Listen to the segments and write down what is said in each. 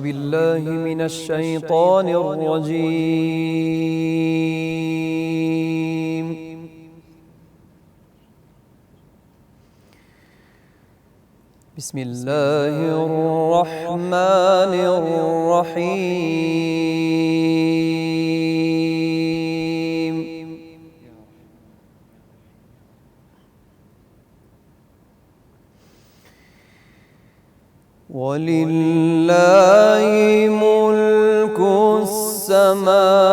بالله من الشيطان الرجيم. بسم الله الرحمن الرحيم. ولله ملك السماوات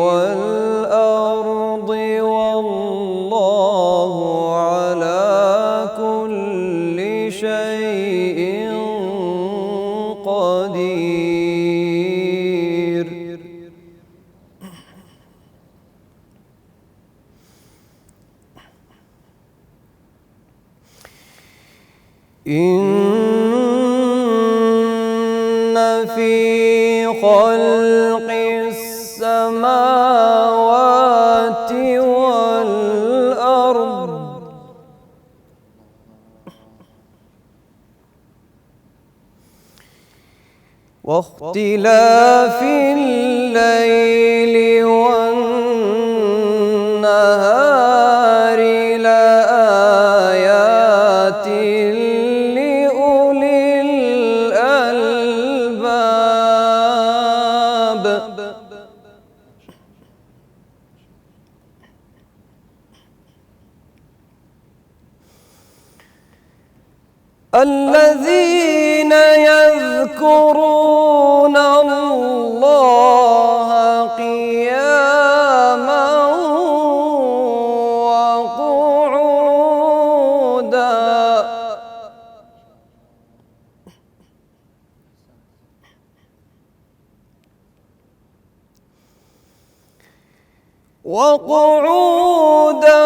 والأرض والله على كل شيء قدير. إن في خلق السماوات والأرض واختلاف الليل والنهار لآيات لأولي الألباب. الذين يذكرون الله قياما وقعودا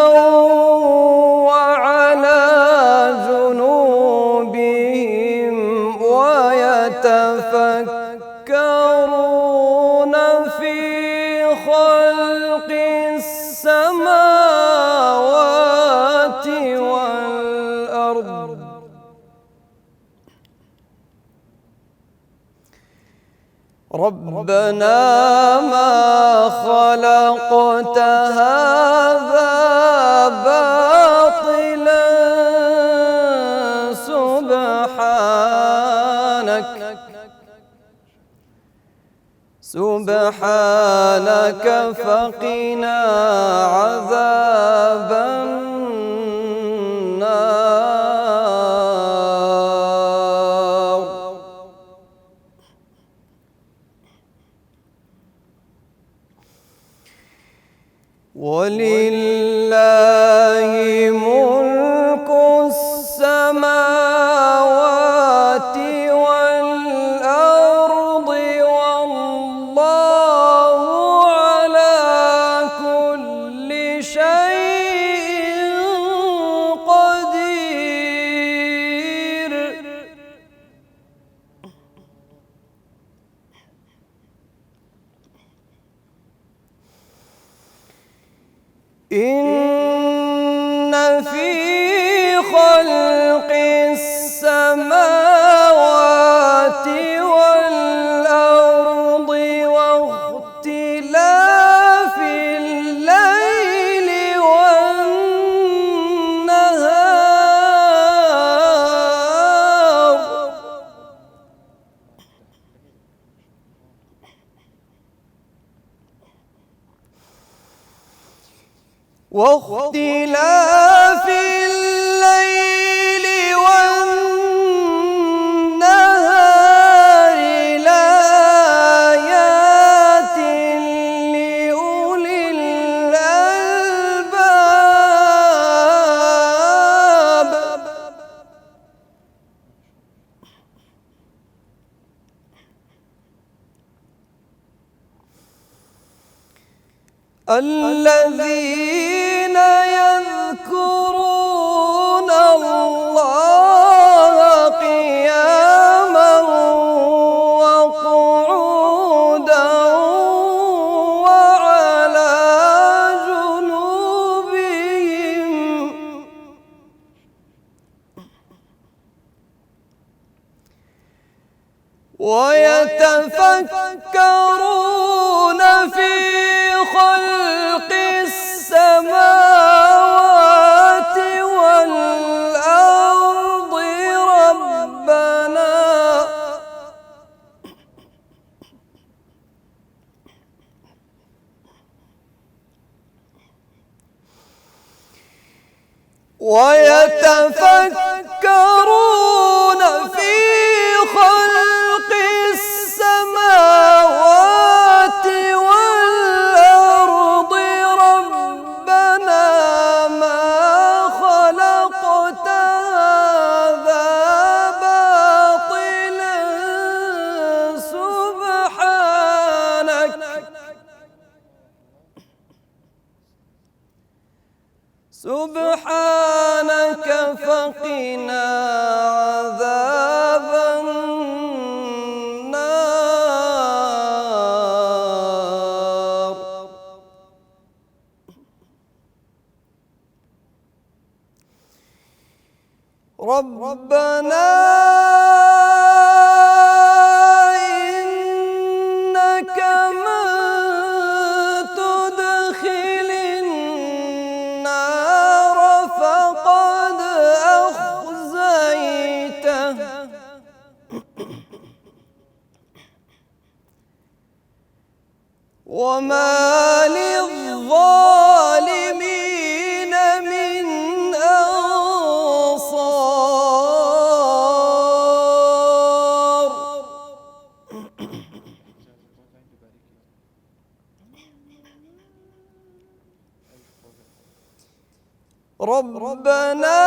وعلى جنوبهم ويتفكرون في خلق السماوات والأرض ربنا ما خلقت هذا باطلا سبحانك فقنا عذاب النار. ولله ملك السماوات والأرض والله على كل شيء قدير. إن في خلق السماوات والأرض واختلاف الليل والنهار واختلاف الليل والنهار لآيات لأولي الألباب. الذين يذكرون الله قياما وقعودا وعلى جنوبهم ويتفكرون في خلق السماوات والأرض ويتفكرون في خلق السماوات والأرض ربنا ما خلقت هذا باطلا سبحانك فقنا عذاب النار. ربنا إنك من تدخل النار فقد أخزيته وما للظالمين من أنصار. ربنا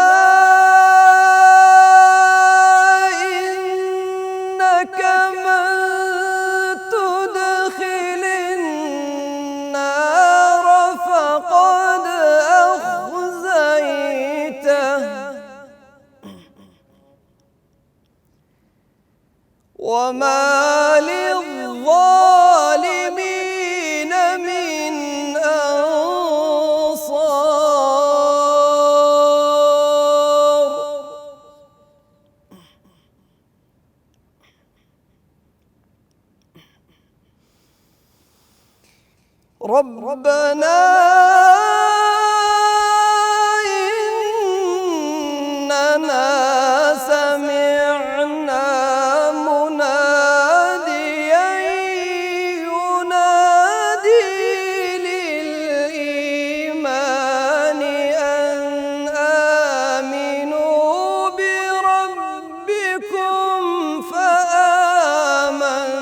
إنك من تدخل النار فقد أخزيته وما للظالمين من أنصار. ربنا إننا سمعنا مناديا ينادي للإيمان أن آمنوا بربكم فآمنا.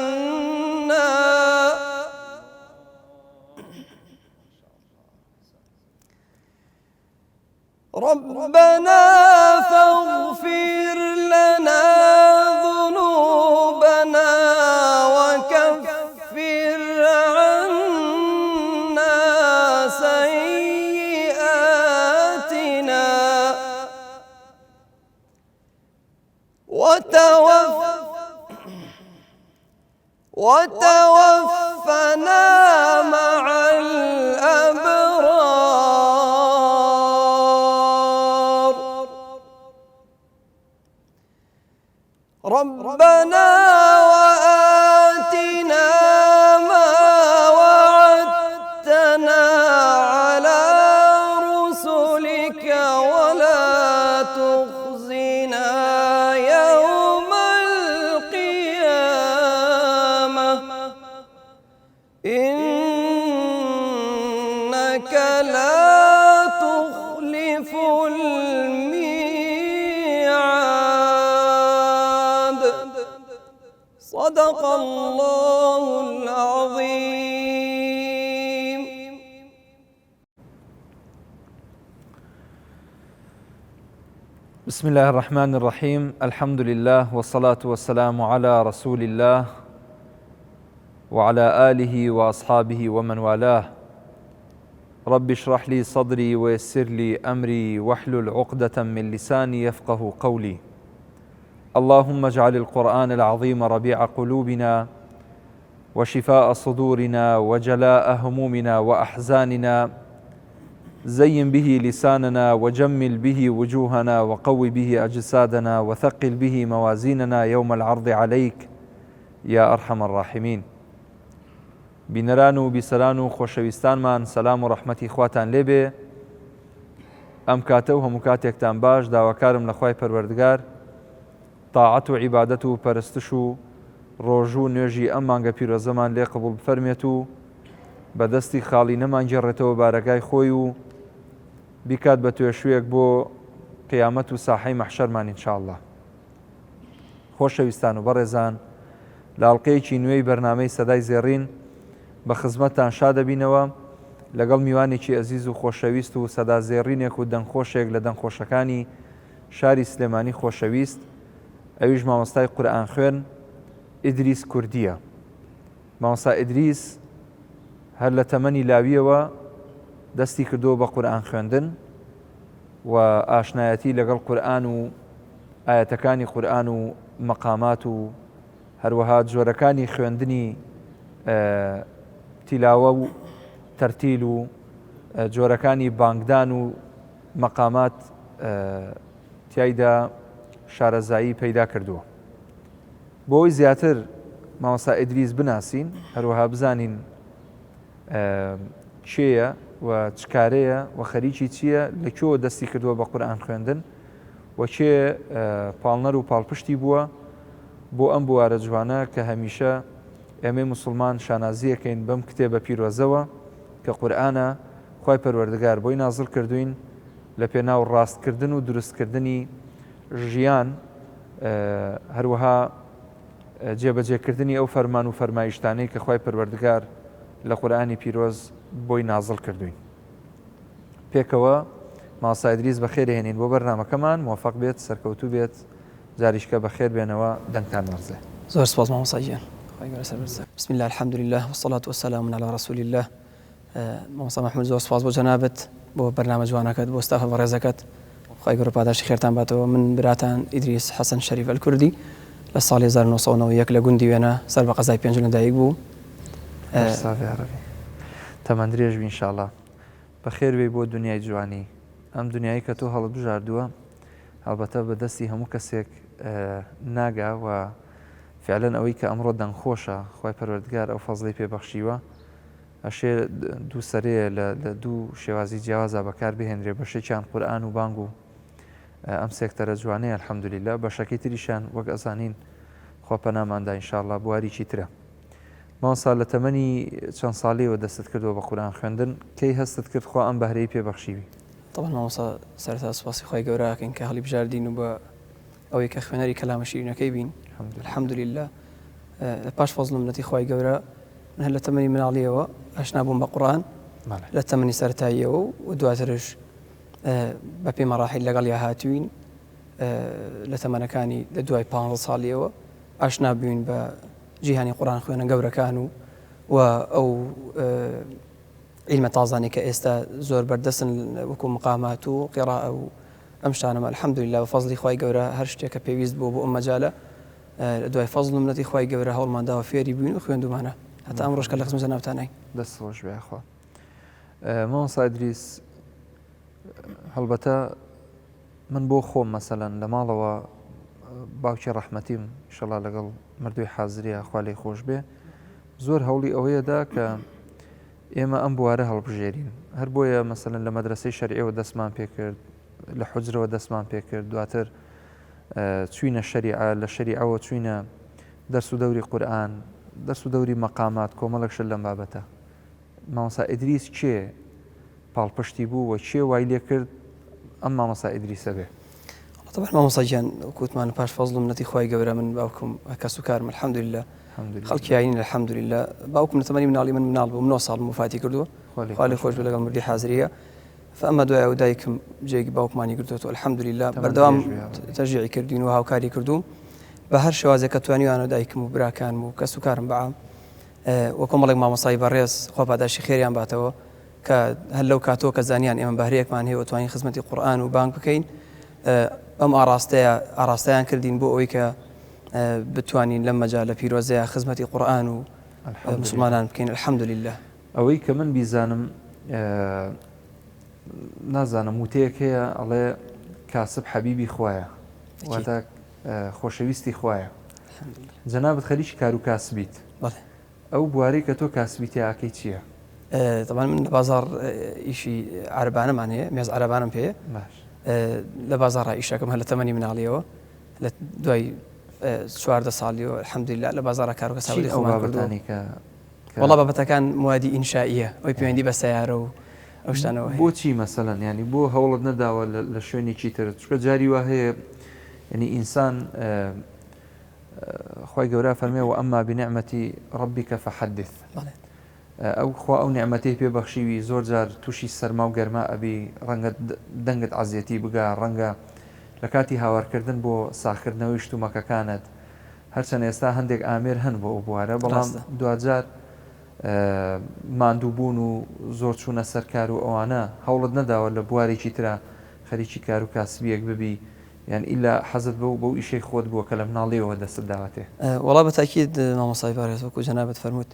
ربنا فاغفر لنا ذنوبنا وكفر عنا سيئاتنا وتوفنا مع الأبرار. ربنا وآتنا ما وعدتنا على رسلك ولا تخزنا يوم القيامة إنك لا تخلف الميعاد. صدق الله العظيم. بسم الله الرحمن الرحيم. الحمد لله والصلاة والسلام على رسول الله وعلى آله وأصحابه ومن والاه. رب اشرح لي صدري ويسر لي أمري واحلل عقدة من لساني يفقه قولي. اللهم اجعل القرآن العظيم ربيع قلوبنا وشفاء صدورنا وجلاء همومنا وأحزاننا. زين به لساننا وجمل به وجوهنا وقوي به أجسادنا وثقل به موازيننا يوم العرض عليك يا أرحم الراحمين. بینەران و بیسەران و خۆشەویستانمان سەلام و ڕەحمەتی خواتان لێبێ. ئەم کاتە و هەموو کاتێکتان باش، داواکارم لە خوای پەروەردگار تاعەت و عیبادەت و پەرستش و ڕۆژ و نوێژی ئەم مانگە پیرۆزەمان لێ قبوڵ بفەرمێت و بەدەستی خاڵی نەمانگێڕێتەوە بارەگای خۆی و بیکات بە توێشوێک بۆ قیامەت و ساحەی مەحشەرمان ئینشاءالله. خۆشەویستان و بەڕێزان، لە ئەڵقەیەکی نوێی بەرنامەی سەدای زێڕین بە خزمەتتان شا دەبینەوە لەگەڵ میوانێکی ئەزیز و خۆشەویست و سەدا زێڕینێک و دەنگخۆشێک لە دەنگخۆشەکانی شاری سلێمانی خۆشەویست، ئەویش مامۆستای قورئان خوێن ئیدریس کوردیە. مامۆستا ئیدریس هەر لە تەمەنی لاویەوە دەستی کردووە بە قورئان خوێندن و ئاشنایەتی لەگەڵ قورئان و ئاەتەکانی قورئان و مەقامات و هەروەها جۆرەکانی خوێندنی تیلاوە و تەرتیل و جۆرەکانی بانگدان و مەقامات تیایدا شارەزایی پەیدا کردووە. بۆ ئەوی زیاتر مامۆستا ئیدریس بناسین، هەروەها بزانین چێیە و چکارەیە و خەریکی چییە، لەکوێوە دەستی کردووە بە قورئان خوێندن و چێ پاڵنەر و پاڵپشتی بووە بۆ ئەم بوارە جوانە کە هەمیشە ئێمەی موسڵمان شانازیەکەین بەم کتێبە پیرۆزەوە کە قورئانە خوای پەروەردگار بۆی نازڵ کردوین لە پێناو ڕاستکردن و دروستکردنی ژیان، هەروەها جێبەجێکردنی ئەو فەرمان و فەرمایشتانەی کە خوای پەروەردگار لە قورئانی پیرۆز بۆی نازڵ کردوین. پێکەوە مامۆستا ئیدریس بەخێرهێنین بۆ بەرنامەکەمان، موفق بێت، سەرکەوتوو بێت، جاریشکە بەخێر بێنەوە، دەنگتان وەرزێ. زۆر سپاس مامۆستا گیان. بسم الله الحمد لله والصلاة والسلام على رسول الله. مامۆستا محمود زۆر سپاس بۆ جەنابەت بۆ بەرنامە جوانەکەت، بۆ ستافە بەڕێزەکەت، خی گەورە پاداشی خێرتان باتەوە. من براتان ئیدریس حەسەن شەریف ئەلکوردی لە ساڵی 1991 لە گوندی وێنە سەر بە قەزای پێنج لەدایک بوو. تەمەند درێژ بی ئینشاءڵڵا. بەخێر بێ بۆ دنیای جوانی، ئەم دنیایی کە تۆ هەڵبژاردووە هەڵبەتە بەدەستی هەموو کەسێک ناگا و فعلەن ئەوەی کە ئەمڕۆ دەنگخۆشە خوای پەروەردگار ئەو فەزڵی پێبەخشیوە، ئەشێ دوو سەرەیە لە دوو شێوازی جیاوازە بەکار بهێنرێ، بەشێکیان قورئان و بانگ و ئەم سێکتەرە جوانەیە الحەمدولیلا، بەشەکەی تریشان وەک ئەزانین خوا پەناماندا ئینشاءڵڵا بواریکی ترە. مامۆستا لە تەمەنی چەند ساڵیەوە دەستت کردووە بە قورئان خوێندن، کەی هەستت کرد خوا ئەم بەهرەی پێبەخشیوی؟ طبعا مامۆستا سەرەتا سوپاسی خی گەوراکەین کە هەڵی بژاردین و بە ئەوەی کە خوێنەری کەلامە شیرینەکەی بین الحەمدولیلا. پاش فەزڵ و منەتی خی گەورە من هەر لە تەمەنی مناڵیەوە ئاشنا بووم بە قورئان لە تەمەنی سەرەتاییەوە و دواترش بە پێی مەراحیل لەگەڵ یا هاتوین لە تەمەنەکانی لە دوای 15 ساڵیەوە ئاشنا بووین بە جیهانی قورئان خوێنە گەورەکان و ئەو عیلمە تازانی کە ئێستا زۆر بەردەستن وەکو مقامات و قیراءە و ئەم شتانەمە الحەمدولیلا بە فەزڵی خی گەورە هەر شتێک کە پێویست بوو بۆ ئەم مەجالە لە دوای فەزڵ و منەتی خی گەورە هەوڵمانداوە فێری بووین و خوێندومانە هەتا ئەم ڕۆژکە لە خزمەتە ناوتانای. دەست خۆش بێخوا. مامۆستا ئیدریس، هەڵبەتە من بۆ خۆم مەسەلەن لە ماڵەوە باوکی ڕەحمەتیم ئینشەڵڵا لەگەڵ مردووی حازریە خوا لێی خۆش بێ، زۆر هەوڵی ئەوەیەدا کە ئێمە ئەم بوارە هەڵبژێرین، هەر بۆیە مەسەلەن لە مەدرسەی شەریعەوە دەستمان پێ کرد، لە حوجرەوە دەستمان پێ کرد، دواتر چوینە شەریعە، لە شەریعەوە چوینە دەرس و دەوری قورئان، دەرس و دەوری مەقامات، کۆمەڵێک شت لەم بابەتە. مامۆستا ئیدریس کێ پاڵپشتی بوو و کێ وای لێ کرد ئەم مامۆستا ئیدریسە بێ؟ طبعا مامۆستا گیان وەکوتمان پاش فەزڵ و منەتی خی گەورە من باوکم کەس و کارم الحەمدولیلا خەڵکی ئاینین الحەمدولیلا. باوکم لە تەمەنی مناڵی من مناڵ بوو، 9 ساڵ وفاتی کردووە خوا لێی خۆش بێ لەگەڵ مردی حازریە. فەمە دوای ئەو دایکم جێگی باوکمانی کردوێتەوە الحەمدولیلا، بەردەوام تەشجیعی کردوین و هاوکاری کردووم بە هەر شێوازێک کە توانیوانە دایکم و براکانم و کەس و کارم بەعام وە کۆمەڵێک مامۆستای بەڕێز خوا پاداشی خێریان باتەوە کە هەر لەو کاتۆ کە زانیان ئێمە بەهرەیەکمان هەیە و توانین خزمەتی قورئان و بانگ بکەین، ئەم ئاراستەیان کردین بۆ ئەوەی کە بتوانین لەم مەجالە پیرۆزەیە خزمەتی قورئان و مسلمانان بکەین الحەمدولیلا. ئەوەی کە من بیزانم نازانم وتەیەک هەیە ئەڵێ کاسب حەبیبی خوایە، واتە خۆشەویستی خوایە. جەنابەت خەریکی کار و کاسبیت بەڵێ ئەو بوارەی کە تۆ کاسبی تیاکەی چییە؟ طبعا من لە بازار ئیشی عربانەمان هەیە مێز عربانم پێ باش لە بازارڕ ئیشەکەم هە لە تەمەنی مناڵیەوە لە دوای 14 ساڵیەوە الحەمدولله لە بازارە کار و کەسابی ئەو بابەتانی کە وەڵا بابەتەکان موادی ئینشائیە ئەوی پەیوەندی بە سەیارە و ئەو شتانەوە هەیە. بۆچی مەسەلەن ینی بۆ هەوڵت نەداوە لە شوێنێکی تر چکە جاری وا هەیە ینی ئینسان خی گەورە فەرمێەوە ئەمما بنعمەتی ڕەبیکە فەحەدث ئەو خوا ئەو نعمەتەی پێبەخشیوی زۆر جار تووشی سەرما و گەرما ئەبی ڕەنگە دەنگت عزیەتی بگا ڕەنگە لە کاتی هاوارکردن بۆ ساخکردنەوەی شتومەکەکانت هەرچەند ئێستا هەندێک ئامێر هەن بۆ ئەو بوارە بەڵام دوجار ماندووبوون و زۆر چوونە سەرکار و ئەوانە هەوڵت نەداوە لە بوارێکی ترە خەریکی کار و کاسبیەک ببی یان ئیلا حەزت بەو ئیشەی خۆت بووە کە لە مناڵیەوە دەست داواتێ وەڵا بە تاکید مامۆسای بارێت وەکو جەنابەت فەرمووت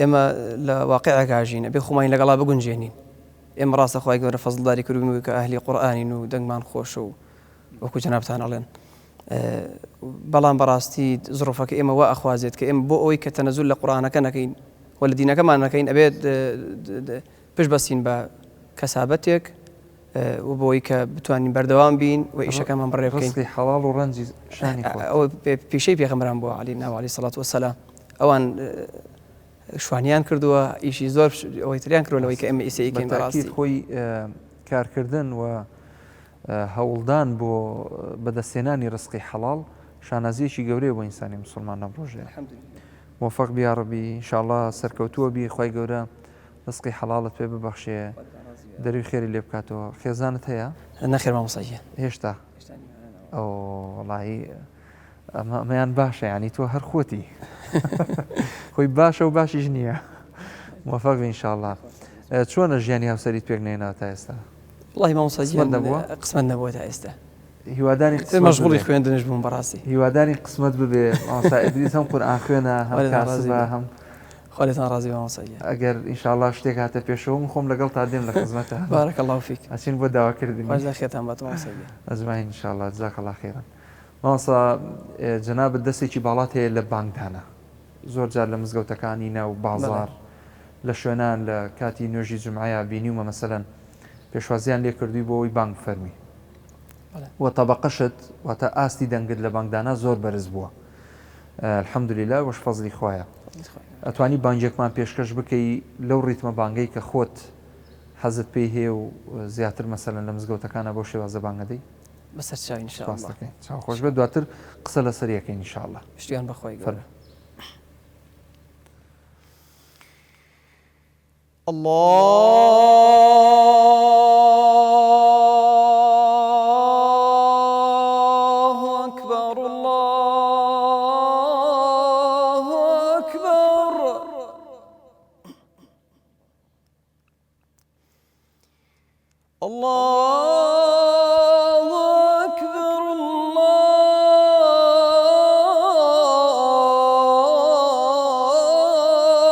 ئێمە لە واقعەکژینە بێ خۆمانی لەگەڵا بگونجێنین ئێمە ڕاستە خی گەورە فەزڵداری کردبوو کە ئەهلی قورئانین و دەنگمان خۆشە و وەکو جەنابتان ئەڵێن بەڵام بەڕاستی زڕۆفەکە ئێمە وا ئەخوازێت کە ئێمە بۆ ئەوەی کە تەنەزول لە قورئانەکە نەکەین و لە دینەکەمان نەکەین ئەبێت پشت بەستین بە کەسابەتێک و بۆی کە بتوانین بەردەوام بین و ئیشەکەمان بڕێ بکەین حەڵاڵ و ڕەنجی شانی ئەوە پیشەی پێغەمبەران بۆ علی ناوعلی سەڵات وەسەلام ئەوان شوانیان کردووە ئیشی زۆر ئەوەی تریان کردەوەی کە ئێمە ئیسەیەکەین بەڕاستی خۆی کارکردن و هەوڵدان بۆ بەدەستێنانی ڕزقی حەڵاڵ شانازیەکی گەورەیە بۆ ئینسانی مسلمان نەڕۆژێ موفق بیا ڕەبی ئینشاءڵڵا سەرکەوتووە بی خی گەورە ڕزقی حەڵاڵت پێ ببەخشێ دەروی خێری لێ بکاتەوە خێزانت هەیە نەخێر مامۆساییە هێشتا ئەو وڵایی ئەمەیان باشە ینی تۆ هەر خۆتی خۆی باشە و باشیش نییە موفق بی ئینشاءڵڵا چۆنە ژیانی هاوسەریت پێک نێنەوە تا ئێستا وڵی مامۆساییە قسمت نەبووە تا ئێستا هیواداری مەشغوڵی خوێندنش بووم بەڕاستی هیواداری قسمت ببێ ئیدریس هەم قورئان خوێنە هەم کاسبە هەم خۆتان ڕازی مامۆساییە ئەگەر ئینشاءڵڵا شتێک هاتە پێشەوە من خۆم لەگەڵ تا دێم لە خزمەتە بارەکە الله فیک ئەچین بۆ داواکردنی باش لە خێتان بەتە مامۆساییە ئەزمای ئینشاءڵڵا جزاکەڵڵا خێرا مامۆستا جەنابەت دەستێکی باڵات هەیە لە بانکدانە زۆر جار لە مزگەوتەکانی ناو بازار لە شوێنان لە کاتی نوێژی جمعەیە بینیومە مەسەلەن پێشوازیان لێ کردووی بۆ ئەوی بانک فەرمی و تەبەقەشت واتە ئاستی دەنگت لە بانکدانا زۆر بەرز بووە الحەمدوللیلا وەش فەزلی خۆیە ئەتوانی بانجێکمان پێشکەش بکەی لەو ڕیتمە بانگەی کە خۆت حەزت پێی هەیە و زیاتر مەسەلەن لە مزگەوتەکانە بۆ شێوازە بانگەدەی بەسەر چاوی ئینشاءڵڵا خۆش بێت دواتر قسە لەسەر یەکەین ئینشاءڵڵا شتیان بەخۆی گەورە الله أكبر الله أكبر الله أكبر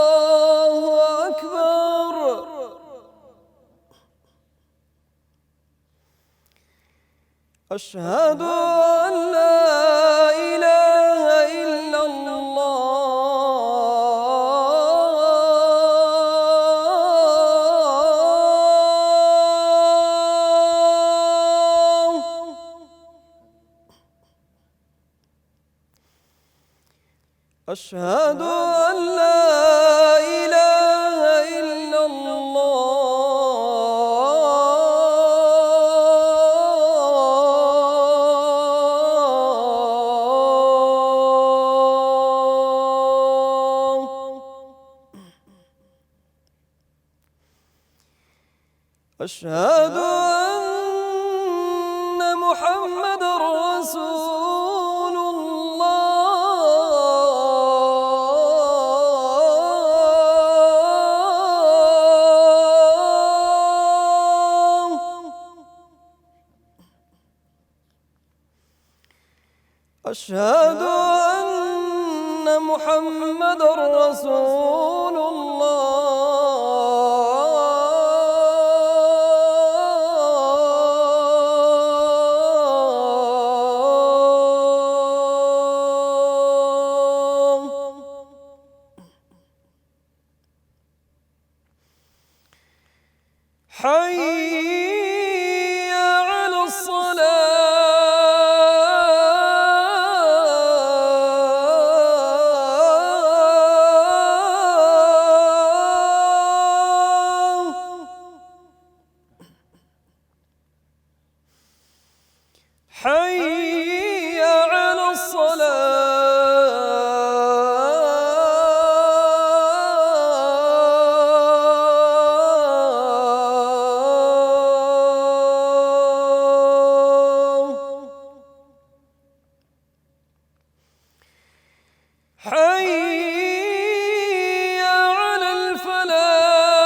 الله أكبر أشهد أن لا إله إلا الله أشهد أن لا إله إلا الله أشهد أن محمد رسول الله أشهد أن محمد رسول الله حي على الصلاة حي على الفلاح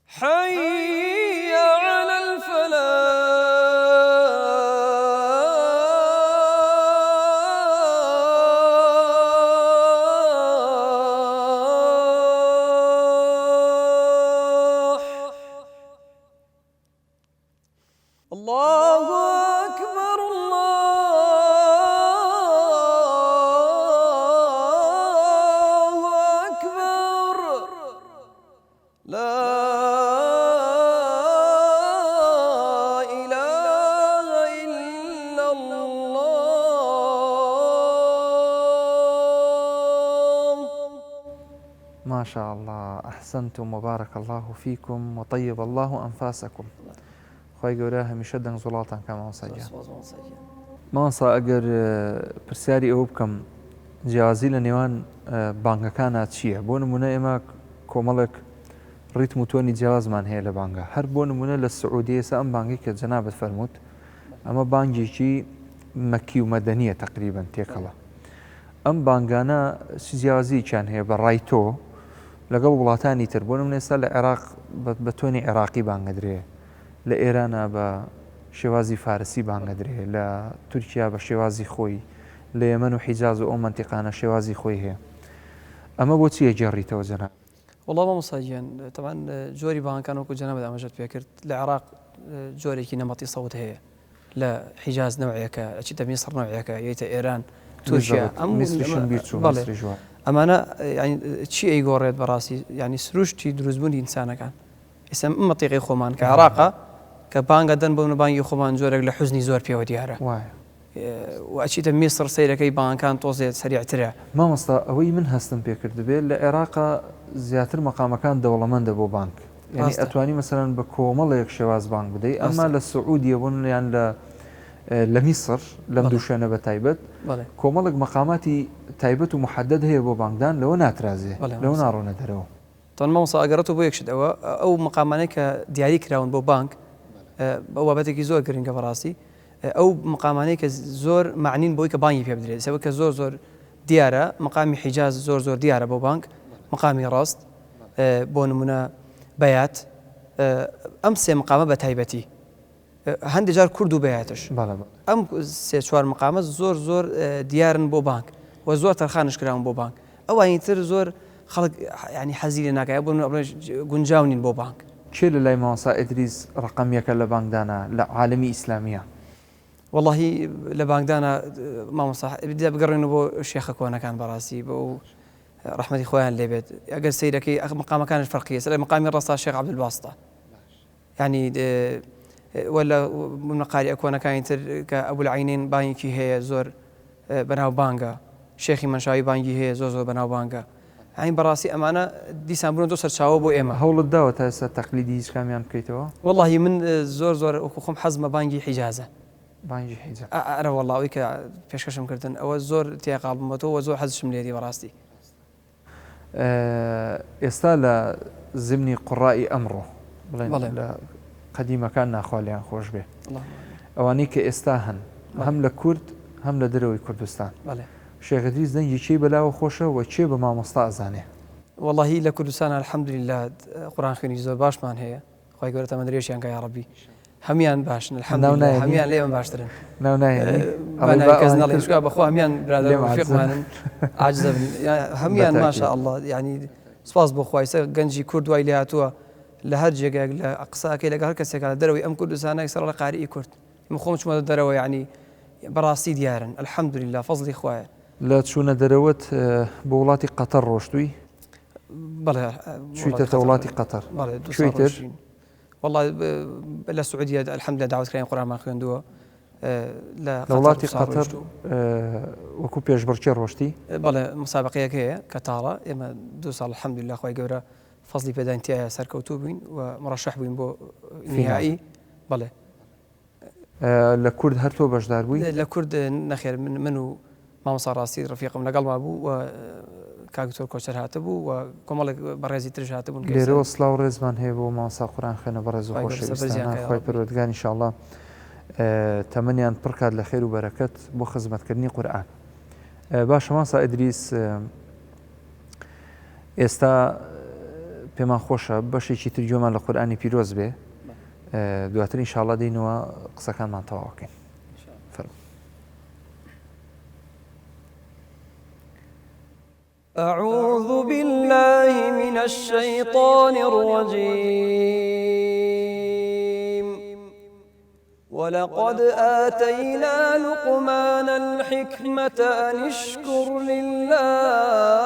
حي على الفلاح الله أكبر الله أكبر لا إله إلا الله. ما شاء الله أحسنتم وبارك الله فيكم وطيب الله أنفاسكم. خی گەورە هەمیشە دەنگ زوڵاتان کە مامۆستاگیان. مامۆستا ئەگەر پرسیاری ئەوە بکەم جیازی لە نێوان بانگەکانە چییە؟ بۆ نمونە ئێمە کۆمەڵێک ڕیتم و تۆنی جیازمان هەیە لە بانگە. هەر بۆ نمونە لە سعودی ئێستا ئەم بانگی کە جەنابەت فەرمووت ئەمە بانگێکی مەکی و مەدەنیە تقریبەن تێکەڵە. ئەم بانگانە جیازییان هەیە بە ڕای تۆ لەگەڵ وڵاتانی تر بۆ نمونە ئێستا لە عێراق بە تۆنی عێراقی بانگەدرێ، لە ئێرانە بە شێوازی فارسی بانگەدرێ، لە تورکیا بە شێوازی خۆی، لە یەمەن و حیجاز و ئەو منتیقانە شێوازی خۆی هەیە. ئەمە بۆچی جێڕیتەوە جەناب؟ والله مامۆستاگیان طبعا جۆری بانگەکان وەکو جەنابەت ئاماژەت پێ کرد لە عێراق جۆرێکی نەمەتی سەوت هەیە، لە حیجاز نەوعەکە، ئەچیتە میسر نەوعەکە، یەیتە ئێران، تورکیا، ئەمانە چی ئەیگۆڕێت بەڕاستی ینی سروشتی دروستبوونی ئینسانەکان. ئێستا مەتیقی خۆمان کە عێراقە کە بانگە دەن بۆ بانگی خۆمان جۆرێک لە حوزنی زۆر پێوە دیارە و ئەچیتە میسر سەیرەکەی بانگەکان تۆزێت سەریعترە. مامۆستا ئەوەی من هەستم پێ کرد دەبێت لە عێراقا زیاتر مەقامەکان دەوڵەمەندە بۆ بانک، یعنی ئەتوانی مەسەرەن بە کۆمەڵێک شێواز بانک بدەیت. ئەمما لە سعودیە بوون یان لە میسر لەم دوو شوێنە بە تایبەت کۆمەڵێک مەقاماتی تایبەت و محەدەد هەیە بۆ بانکدان، لەوە ناترازێ، لەوە ناڕۆنە دەرەوە. تۆن مامۆستا ئەگەڕێتەوە بۆ یەکشت ئەو مەقامانەی کە دیاری کراون بۆ بانک ئەو بابەتێکی زۆر گرنگە بەڕاستی، ئەو مقامانەی کە زۆر معنین بۆی کە بانگی پێ بدرێت، سەوە کە زۆر دیارە مقامی حیجاز زۆر دیارە بۆ بانک، مقامی ڕاست بۆ نمونە بەیات، ئەم سێ مقامە بە تایبەتی هەندێک جار کورد و بەیاتش، ئەم سێ چوار مقامە زۆر دیارن بۆ بانک و زۆر تەرخانش کراون بۆ بانک. ئەوانی تر زۆر خەڵک ینی حەزی لێ ناکایە بۆ گونجاو نین بۆ بانک. کێ لە لای مامۆستا ئیدریس ڕقەمیەکە لە بانکدانە لە عالەمی ئیسلامیە؟ واللهی لە بانکدانە مامۆستا بگەڕێنەوە بۆ شێخە کۆنەکان بەڕاستی بۆ ڕەحمەتی خۆیان لێبێت. ئەگەر سەیرەکەی مقامەکانش فەرقیە، لە مقامی ڕەستا شێخ عەبدولباسطە، ینی ولا منقاری ئەکۆنەکانی تر کە ئەبولعینین بانگێکی هەیە زۆر بەناو بانگە، شێخی منشاوی بانگی هەیە زۆر بەناو بانگە. ئەین بەڕاستی ئەمانە دیسان بوون دۆ سەرچاوە بۆ ئێمە. هەوڵت داوە تا ئێستا تەقلیدی هیچ کامیان بکەیتەوە؟ واللهی من زۆر وەکو خۆم حەزمە بانگی حیجازە. بانگی حیجاز؟ ئەرە وەڵاوی کە پێشکەشم کردن ئەوە زۆر تێقاڵ بمەوە، زۆر حەزشم لێری بەڕاستی. ئێستا لە زمنی قوڕائی ئەمڕۆ بڵێن لە قەدیمەکان ناخوالیان خۆش بێ، ئەوانەی کە ئێستا هەن هەم لە کورد هەم لە دەرەوەی کوردستان، شێخ ئیدریس دەنگی چی بەلاوە خۆشە و چێ بە مامۆستا ئەزانێ؟ واللهی لە کوردستان الحەمدولله قورئان خوێنی زۆر باشمان هەیە، خی گەورە تەمەند درێژیان کە یا ڕەبی هەمیان باشن، الحەمدولله هەمیان لێمە باشترن. ناو ناهێنی کەس نەڵێ شکا بەخوا هەمیان برادر ڕەفیقمانن، عاجزە بن هەمیان ماشا الله، ینی سپاس بۆ خوای گەنجی کورد وای لێ هاتووە لە هەر جێگایك لە قساکەی لەگەڵ هەر کەسێکە لە دەرەوەی ئەم کوردستانێک سەر لە قاریئی کورد من خۆم چوومە دەرەوە، ینی بەڕاستی دیارن الحەمدولله فەزلی خوایە. لە چوونە دەرەوەت بۆ وڵاتی قەتەر ڕۆشتووی؟ بەڵێ چوویتە وڵاتی قەتەر؟ کوێیتر؟ والله لە سعودیە الحەمدولله داوەتکراین قورئانمان خوێندووە، لە لە وڵاتی قەتەر قەتەر وەکو پێشبڕکێ ڕۆشتی بەڵێ مسابقەیەک هەیە کە تاڵە ئێمە 2 ساڵ الحەمدولله خۆی گەورە فەزلی پێدانتیایە سەرکەوتوو بووین و مڕەشەح بووین بۆ نهایی بەڵێ لە کورد هەر تۆ بەشدار بووی لە کورد نەخێر من و مامۆستا ڕاستی ڕەفیقم لەگەڵما بوو و کاکتۆر کۆچەر هاتبوو و کۆمەڵێک بەڕێزی ترش هاتبوون لێرەوە سڵاو ڕێزمان هەیە بۆ مامۆستا قورئان خوێنە بەڕێز و خۆشەویستان خۆی پەروەردگار ئینشاءالله تەمەنیان پڕ کات لە خێر و بەرەکەت بۆ خزمەتکردنی قورئان. باشە مامۆستا ئیدریس ئێستا پێمان خۆشە بەشێکی تر گوێمان لە قورئانی پیرۆز بێ دواتر ئینشاءالله دێینەوە قسەکانمان تەواوەکەین. أعوذ بالله من الشيطان الرجيم ولقد آتينا لقمان الحكمة أن اشكر لله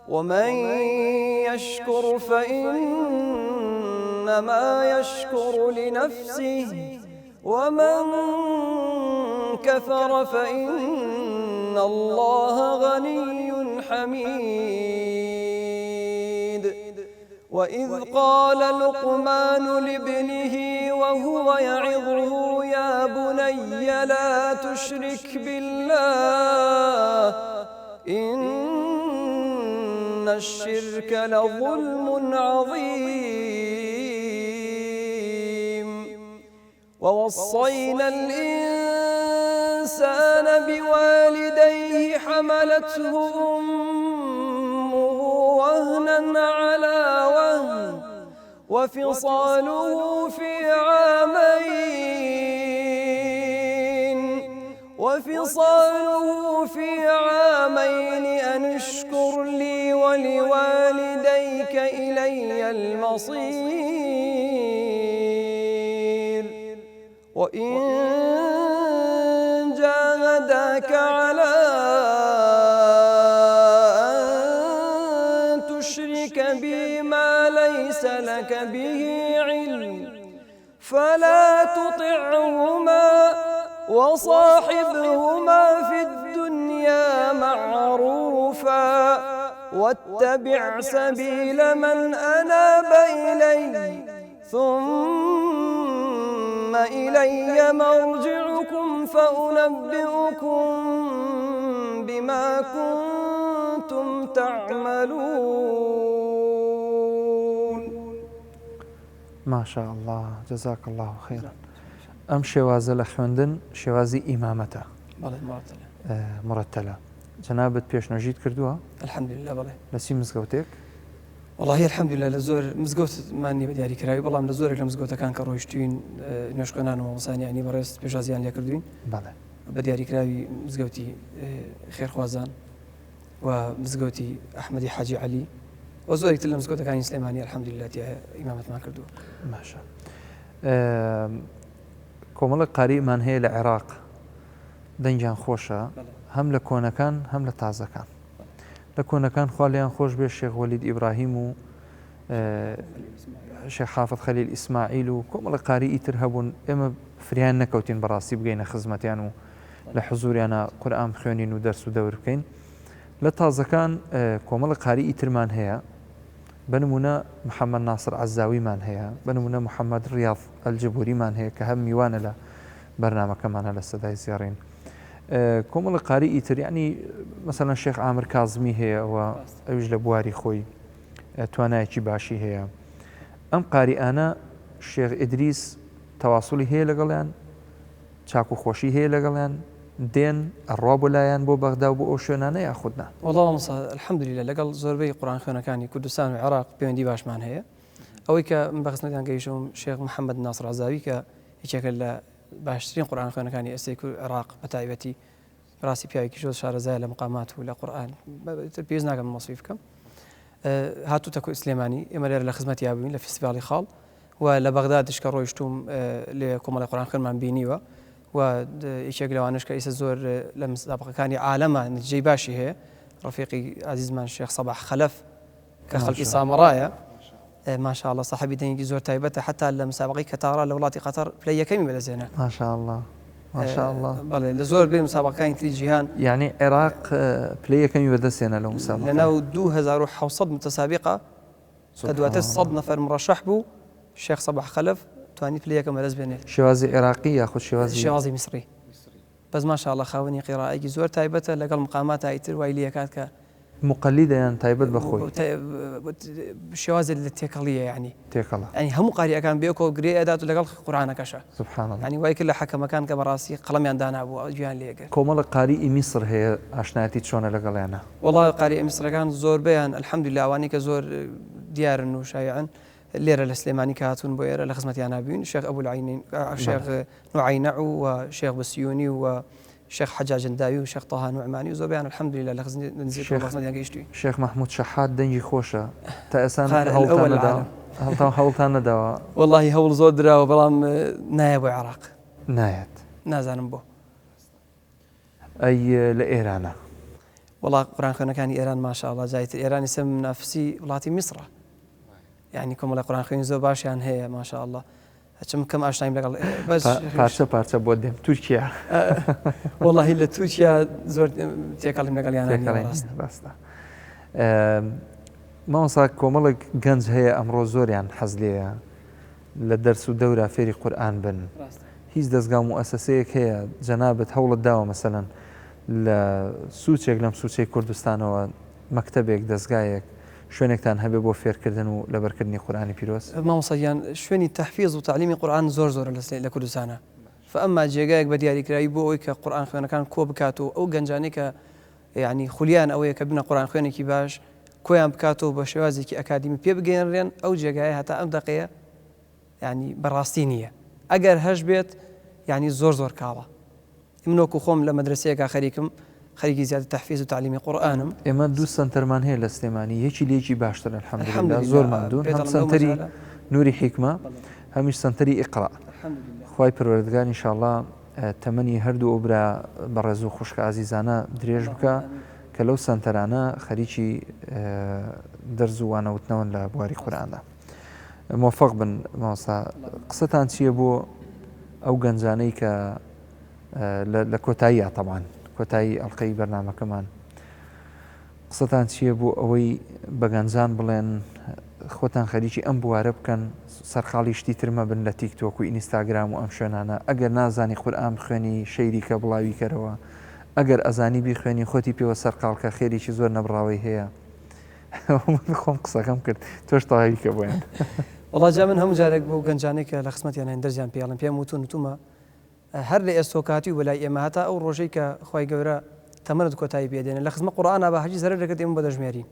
ومن يشكر فإنما يشكر لنفسه ومن كفر فإن الله غني حميد وإذ قال لقمان لابنه وهو يعظه يا بني لا تشرك بالله إن الشرك لظلم عظيم ووصينا الإنسان بوالديه حملته أمه وهنا على وهن وفصاله في عامين أن اشكر لي ولوالديك إلي المصير وإن جاهداك على أن تشرك بي ما ليس لك به علم فلا تطعهما وصاحبهما في الدنيا معروفا واتبع سبيل من أناب إلي ثم إلي مرجعكم فأنبئكم بما كنتم تعملون. ما شاء الله جزاك الله خيرا. ئەم شێوازە لە خوێندن شێوازی ئیمامەتە مڕەتەلە. جەنابەت پێشنەژیت کردووە؟ الحەمدولله بەڵێ. لە چی مزگەوتێک؟ والله الحەمدولله لە زۆر مزگەوتمانی بە دیاریکراوی بەڵام لە زۆرێک لە مزگەوتەکان کە ڕۆیشتوین نوێژخوێنان و مامۆسایانی بەڕێز پێشوازیان لێ کردوین بە دیاریکراوی مزگەوتی خێرخوازان و مزگەوتی ئەحمەدی حاجی عەلی و زۆرێک تر لە مزگەوتەکانی سلێمانی الحەمدولله تیایە ئیمامەتمان کردووە. ماشا. کۆمەڵە قاریمان هەیە لە عێراق دەنگیان خۆشە هەم لە کۆنەکان هەم لە تازەکان. لە کۆنەکان خوا لێیان خۆش بێ شێخ وەلید ئیبراهیم و شێخ حافظ خەلیل ئیسماعیل و کۆمەڵە قاری ئیتر هەبوون ئێمە فریان نەکەوتین بەڕاستی بگەینە خزمەتیان و لە حزوریانە قورئان خوێنین و دەرس و دەور بکەین. لە تازەکان کۆمەڵە قاری ئیترمان هەیە بنمونە محەممەد ناسر عەزاویمان هەیە بنمونە محەممەد ڕیاض ئەلجبوریمان هەیە کە هەم میوانە لە بەرنامەکەمانە لە سەدای زیێڕین. کۆمەڵە قاری ئیتر یعنی مەسەلەن شێخ عامر کازمی هەیە و ئەویش لە بواری خۆی توانایەکی باشی هەیە. ئەم قاریئانە شێخ ئیدریس تەواسولی هەیە لەگەڵیان چاک و خۆشی هەیە لەگەڵیان دێن ئەڕوا بۆ لایەن بۆ بەغدا و بۆ ئەو شوێنانە یاخودنا؟ وەڵڵا الحەمدولله لەگەڵ زۆربەی قورئان خوێنەکانی کوردستان و عێراق پەیوەندی باشمان هەیە. ئەوەی کە من بە خزمەتیان گەیشتم شێخ محەممەد ناسر عەزاوی کە یەکێکە لە باشترین قورئان خوێنەکانی ئێستای عێراق بە تایبەتی ڕاستی پیاوێکی زۆر شارەزایە لە مقامات و لە قورئان پێویست ناکەم مەوسوی بکەم. هاتووتە سلێمانی ئێمە لێرە لە خزمەتیا بووین لە فیستیڤاڵی خاڵ و لە بەغدادش کە ڕۆیشتوم لێ کۆمەڵی قورئان خوێنمان بینیوە و یەکێک لەوانش کە ئێستا زۆر لە مسابقەکانی عالەمە نتیجەی باشی هەیە ڕەفیقی عەزیزمان شێخ سەباح خەلەف کە خەڵکی سامەڕایە ماشاءالله صاحبی دەنگی زۆر تایبەتە حتا لە مسابقەی کەتاڕا لە وڵاتی قەتەر پلەی یەکەمی بەدەستهێنا ماشاءالله ماشاءالله بەڵێ لە زۆر بێ مسابقەکانی تری جیهان یعنی عێراق پلەی یەکەمی بەدەستهێنا لەو مسابقە لەناو 2700 متسابقة دواتر 100 نەفەر مرشح بوو شێخ سەباح خەلەف توانی پلەی یەکەم بەدەست بێنێت شێوازی عێراقی یاخود شێوازی میسری بەس ماشاءالله خاوەنی قیرائەیەکی زۆر تایبەتە لەگەڵ مقاماتی تر وای لێ کات کە مقلدەیان تایبەت بەخۆی شێوازێت لە تێکەڵیە یعنی تێکەڵە ینی هەموو قاریەکان بێکەوە گرێ ئەدات و لەگەڵ قورآنەکەشە سبحان الله ینی وای کرد لە حەکەمەکان کە بەڕاستی قەڵەمیان دانابوو گویان لێگەر کۆمەڵە قاریئی میسر هەیە ئاشنایەتی چۆنە لەگەڵیانە وڵای قاری میسرەکان زۆربیان الحەمدولله ئەوانەی کە زۆر دیارن و شایعن لێرە لە سلێمانی کە هاتوون بۆ ئێرە لە خزمەتیان نابووین شێخ ئەبوو العینین شێخ نوعینە و شێخ بەسیونی و شيخ حجاج الداوي وشيخ طه نعماني وزوبيان الحمد لله لخزني شيخ محمود شحات دنجي خوشة تأسان هولتان ندوا والله هول زود درا وبلام نايب العراق نايت نازانم بو أي لإيرانا والله قرآن خونا كان إيران ما شاء الله جايت إيران اسم نفسي ولاتي مصر يعني كم الله قرآن خوين زو باش يعني هي ما شاء الله چم کەم ئاشنایم لەگەڵ بەس پارچە بۆ دێم تورکیا والله لە تورکیا زۆر تێکەڵیم لەگەڵیان ڕاستە مامۆستا کۆمەڵێک گەنج هەیە ئەمڕۆ زۆریان حەز لێیە لە دەرس و دەورە فێری قورئان بن هیچ دەستگا موئەسسەیەک هەیە جەنابەت هەوڵت داوە مەسەلەن لە سوچێک لەم سوچەی کوردستانەوە مەکتەبێک دەستگایەک شوێنێکتان هەبێ بۆ فێرکردن و لەبەرکردنی قورئانی پیرۆز مامۆستایان شوێنی تەحفیز و تعلیمی قورئان زۆر لە کوردستانە فەئەما جێگایەک بە دیاریکراوی بۆ ئەوەی کە قورئان خوێنەکان کۆ بکات و ئەو گەنجانەی کە یعنی خولیان ئەوەیە کە بنە قورئان خوێنێکی باش کۆیان بکاتەوە بە شێوازێکی ئەکادیمی پێ بگەێنرێن ئەو جێگایە هەتا ئەم دەقەیە یعنی بەڕاستی نییە ئەگەر هەش بێت یعنی زۆر کاڵە من وەکو خۆم لە مەدرسەیەکا خەریکم خەریکی زیادە تەحفیز و تعلیمی قورئانم ئێمە دوو سنتەرمان هەیە لە سلێمانی یەکی لێکی باشتر الحەمدولله زۆر مامنون هەم سنتەری نوری حیکمە هەمیش سنتەری ئیقرا خوای پەروەردگار ئینشاءالله تەمەنی هەردوو ئەو برا بەڕێز و خوشکە ئازیزانە درێژ بکە کە لەو سنتەرانە خەریکی دەرز و وانەوتنەوەن لە بواری قورئاندا موفق بن مامۆستا قسەتان چییە بۆ ئەو گەنجانەی کە لە کۆتاییە تەمان کۆتایی ئەڵقەی بەرنامەکەمان قسەتان چییە بۆ ئەوەی بە گەنجان بڵێن خۆتان خەریکی ئەم بوارە بکەن سەرخاڵی شتی ترمە بن لە تیکتۆک و ئینستاگرام و ئەم شوێنانە ئەگەر نازانی قورئان بخوێنی شەیری کە بڵاوی کەرەوە ئەگەر ئەزانی بیخوێنی خۆتی پێوە سەرقاڵکە خێریکی زۆر نەبڕاوی هەیە خۆم قسەکەم کرد تۆش تاویکە بۆیان وڵا جا من هەموو جارێک بۆ گەنجانێک کە لە خزمەتیان هێن دەرزیان پێڵم پێم وتومە هەر لە ئێستۆکاتی و لای ئێمە هەتا ئەو ڕۆژەی کە خوای گەورە تەمەنت کۆتایی پێدێنێت لە خزمە قورئانە بە حەجی زەرەر دەکەێت ئێمە بەدەژمێرین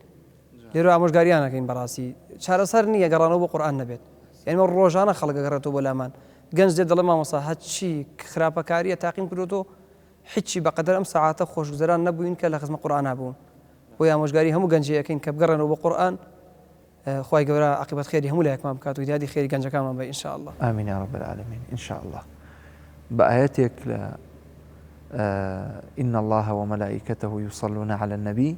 لێرە ئامۆژگاریانەکەین بەڕاستی چارەسەر نییە گەڕانەوە بۆ قورئان نەبێت یعنی ڕۆژانە خەڵک گەڕێتەوە بۆ لامان گەنج دێت دەڵێ مامۆستا هەچی خراپەکاریە تاقیم کردوتەوە هیچی بەقەدەر ئەم سەعاتە خۆشگوزەران نەبووین کە لە خزمە قورئان بوون بۆی ئامۆژگاری هەموو گەنجەکەین کە بگەڕێنەوە بۆ قورئان خوای گەورە عاقبەت خێری هەموو لایەکمان بکات و هیدایەتی خێری گەنجەکانمان بە ئینشاءالله ئامین یا رب العالمین ئینشاءالله بآياتك إن الله وملائكته يصلون على النبي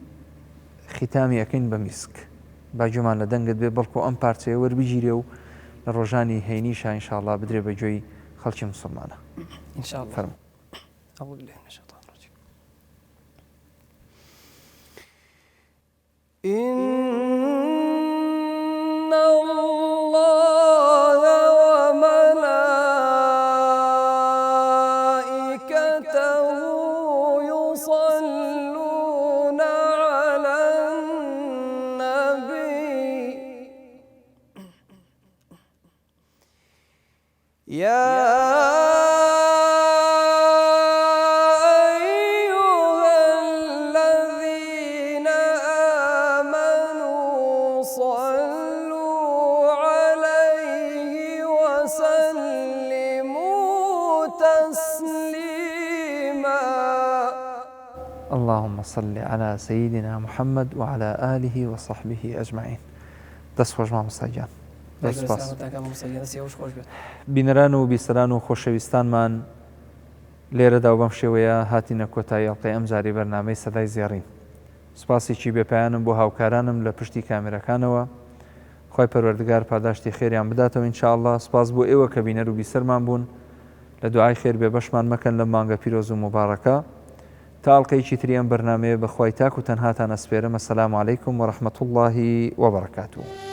ختامي أكين بمسك باجمان لدنقد ببلكو أم بارتي وربيجيريو الرجاني هينيشا إن شاء الله بدري بجوي خلشي مسلمانة إن شاء الله فرم أعوذ بالله من الشيطان الرجيم إن الله وملائكته يصلون على النبي يا اللهم صل على سيدنا محمد وعلى آله وصحبه أجمعين دەست مامۆستاگیان بینەران و بیسەران و خۆشەویستانمان لێرەدا و بەم شێوەیە هاتینە کۆتایی ئەڵقەی ئەم جاری بەرنامەی سەدای زێڕین سوپاسێکی بێپایانم بۆ هاوکارانم لە پشتی کامێرەکانەوە خی پەروەردگار پاداشتی خێریان بداتەوە ئینشاءالله. سپاس بۆ ئێوە کە بینەر و بیسەرمان بوون، لە دوعای خێر بێ بەشمان مەکەن لە مانگە پیرۆز و مبارەکە. تا ئەڵقەیەکی تریان بەرنامەیە بەخوای تاک و تەنهاتان ئەسپێرم. ئەسەلامو عەلەیکم وەڕەحمەتوڵڵاهی وەبەرەکاتوه.